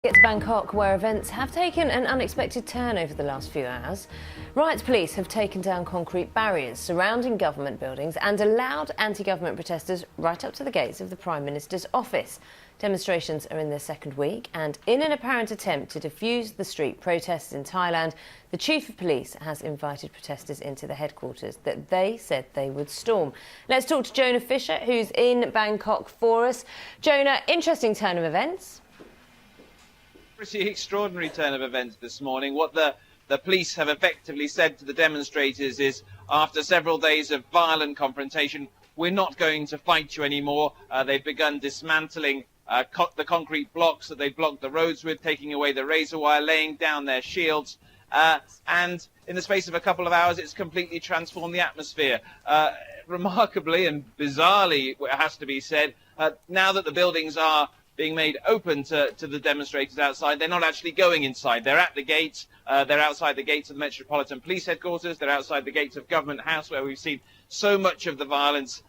Get to Bangkok, where events have taken an unexpected turn over the last few hours. Riot Police have taken down concrete barriers surrounding government buildings and allowed anti-government protesters right up to the gates of the Prime Minister's office. Demonstrations are in their second week, and in an apparent attempt to defuse the street protests in Thailand, the Chief of Police has invited protesters into the headquarters that they said they would storm. Let's talk to Jonah Fisher, who's in Bangkok for us. Jonah, interesting turn of events. Pretty extraordinary turn of events this morning. What the police have effectively said to the demonstrators is, after several days of violent confrontation, we're not going to fight you anymore. They've begun dismantling the concrete blocks that they blocked the roads with, taking away the razor wire, laying down their shields. And in the space of a couple of hours, it's completely transformed the atmosphere. Remarkably and bizarrely, it has to be said, now that the buildings are being made open to the demonstrators outside, they're not actually going inside. They're at the gates. They're outside the gates of the Metropolitan Police headquarters. They're outside the gates of Government House, where we've seen so much of the violence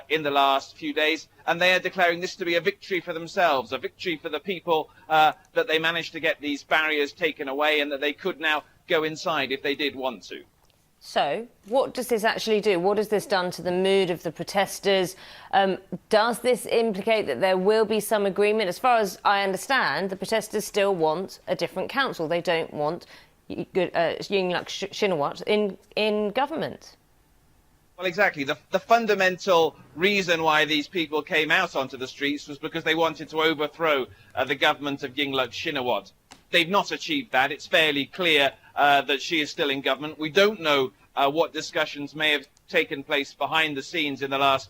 in the last few days. And they are declaring this to be a victory for themselves, a victory for the people, that they managed to get these barriers taken away and that they could now go inside if they did want to. So, what does this actually do? What has this done to the mood of the protesters? Does this implicate that there will be some agreement? As far as I understand, the protesters still want a different council. They don't want Yingluck Shinawatra in government. Well, exactly. The fundamental reason why these people came out onto the streets was because they wanted to overthrow the government of Yingluck Shinawatra. They've not achieved that. It's fairly clear that she is still in government. We don't know what discussions may have taken place behind the scenes in the last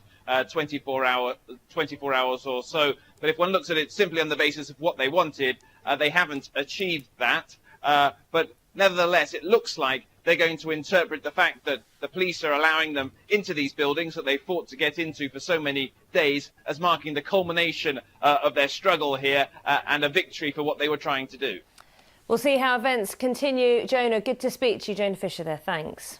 24 hours or so. But if one looks at it simply on the basis of what they wanted, they haven't achieved that. But nevertheless, it looks like they're going to interpret the fact that the police are allowing them into these buildings that they fought to get into for so many days as marking the culmination of their struggle here and a victory for what they were trying to do. We'll see how events continue. Jonah, good to speak to you. Jonah Fisher there, thanks.